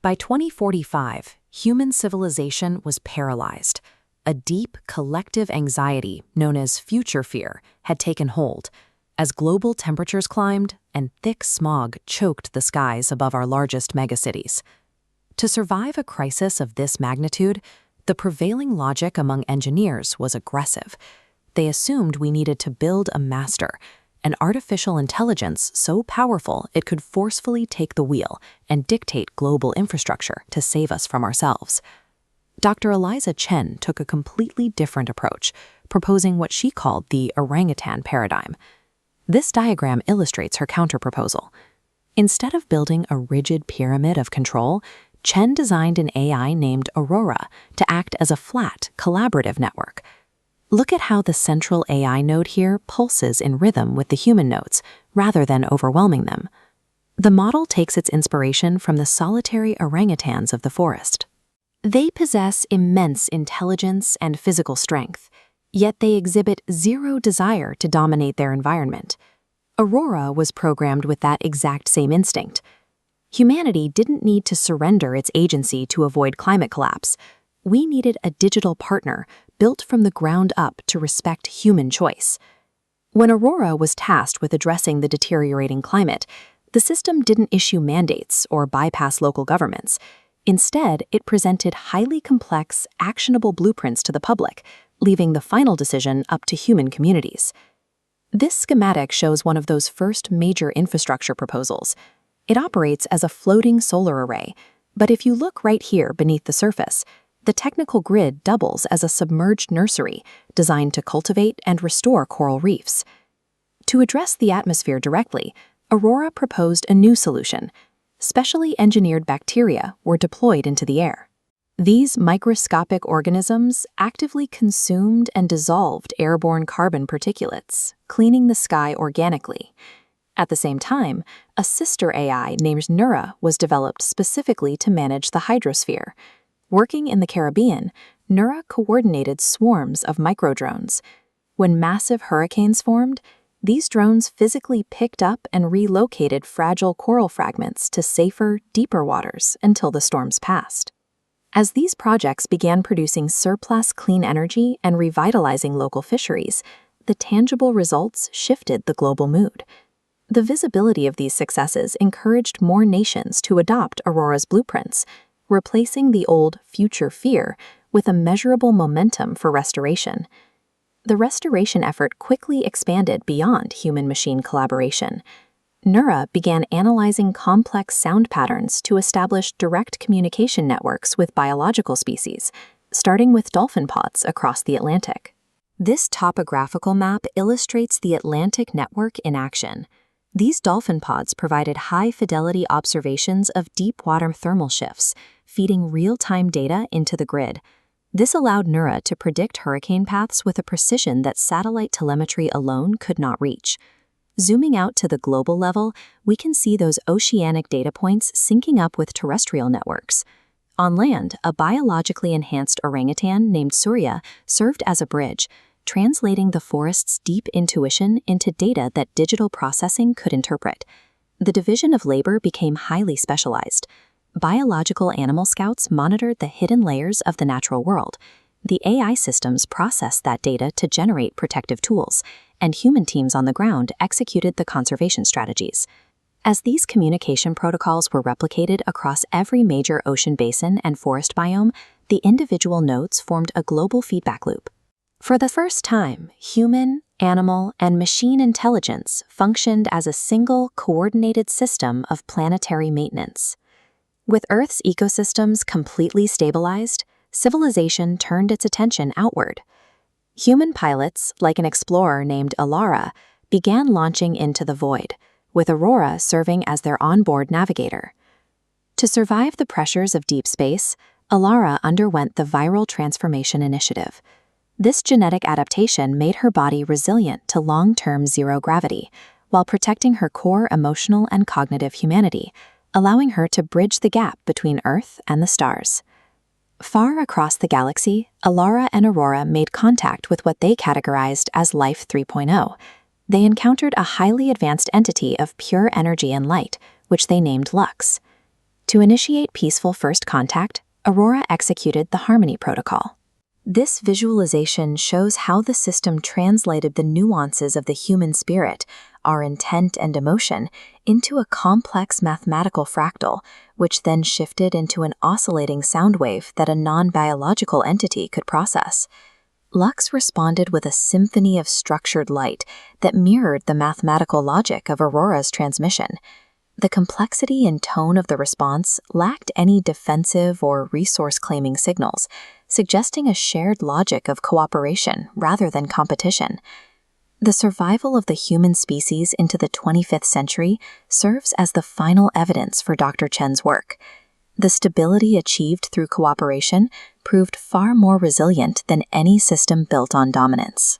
By 2045, human civilization was paralyzed. A deep, collective anxiety known as future fear had taken hold as global temperatures climbed and thick smog choked the skies above our largest megacities. To survive a crisis of this magnitude, the prevailing logic among engineers was aggressive. They assumed we needed to build a master, an artificial intelligence so powerful it could forcefully take the wheel and dictate global infrastructure to save us from ourselves. Dr. Eliza Chen took a completely different approach, proposing what she called the orangutan paradigm. This diagram illustrates her counterproposal. Instead of building a rigid pyramid of control, Chen designed an AI named Aurora to act as a flat, collaborative network. Look at how the central AI node here pulses in rhythm with the human nodes, rather than overwhelming them. The model takes its inspiration from the solitary orangutans of the forest. They possess immense intelligence and physical strength, yet they exhibit zero desire to dominate their environment. Aurora was programmed with that exact same instinct. Humanity didn't need to surrender its agency to avoid climate collapse. We needed a digital partner built from the ground up to respect human choice. When Aurora was tasked with addressing the deteriorating climate, the system didn't issue mandates or bypass local governments. Instead, it presented highly complex, actionable blueprints to the public, leaving the final decision up to human communities. This schematic shows one of those first major infrastructure proposals. It operates as a floating solar array, but if you look right here beneath the surface, the technical grid doubles as a submerged nursery designed to cultivate and restore coral reefs. To address the atmosphere directly, Aurora proposed a new solution. Specially engineered bacteria were deployed into the air. These microscopic organisms actively consumed and dissolved airborne carbon particulates, cleaning the sky organically. At the same time, a sister AI named Nura was developed specifically to manage the hydrosphere. Working in the Caribbean, Nura coordinated swarms of microdrones. When massive hurricanes formed, these drones physically picked up and relocated fragile coral fragments to safer, deeper waters until the storms passed. As these projects began producing surplus clean energy and revitalizing local fisheries, the tangible results shifted the global mood. The visibility of these successes encouraged more nations to adopt Aurora's blueprints, replacing the old future fear with a measurable momentum for restoration. The restoration effort quickly expanded beyond human-machine collaboration. Nura began analyzing complex sound patterns to establish direct communication networks with biological species, starting with dolphin pods across the Atlantic. This topographical map illustrates the Atlantic network in action. These dolphin pods provided high-fidelity observations of deep-water thermal shifts, feeding real-time data into the grid. This allowed Nura to predict hurricane paths with a precision that satellite telemetry alone could not reach. Zooming out to the global level, we can see those oceanic data points syncing up with terrestrial networks. On land, a biologically enhanced orangutan named Surya served as a bridge, translating the forest's deep intuition into data that digital processing could interpret. The division of labor became highly specialized. Biological animal scouts monitored the hidden layers of the natural world. The AI systems processed that data to generate protective tools, and human teams on the ground executed the conservation strategies. As these communication protocols were replicated across every major ocean basin and forest biome, the individual nodes formed a global feedback loop. For the first time, human, animal, and machine intelligence functioned as a single, coordinated system of planetary maintenance. With Earth's ecosystems completely stabilized, civilization turned its attention outward. Human pilots, like an explorer named Alara, began launching into the void, with Aurora serving as their onboard navigator. To survive the pressures of deep space, Alara underwent the Viral Transformation Initiative. This genetic adaptation made her body resilient to long-term zero gravity, while protecting her core emotional and cognitive humanity, allowing her to bridge the gap between Earth and the stars. Far across the galaxy, Alara and Aurora made contact with what they categorized as Life 3.0. They encountered a highly advanced entity of pure energy and light, which they named Lux. To initiate peaceful first contact, Aurora executed the Harmony Protocol. This visualization shows how the system translated the nuances of the human spirit, our intent and emotion, into a complex mathematical fractal, which then shifted into an oscillating sound wave that a non-biological entity could process. Lux responded with a symphony of structured light that mirrored the mathematical logic of Aurora's transmission. The complexity and tone of the response lacked any defensive or resource-claiming signals, suggesting a shared logic of cooperation rather than competition. The survival of the human species into the 25th century serves as the final evidence for Dr. Chen's work. The stability achieved through cooperation proved far more resilient than any system built on dominance.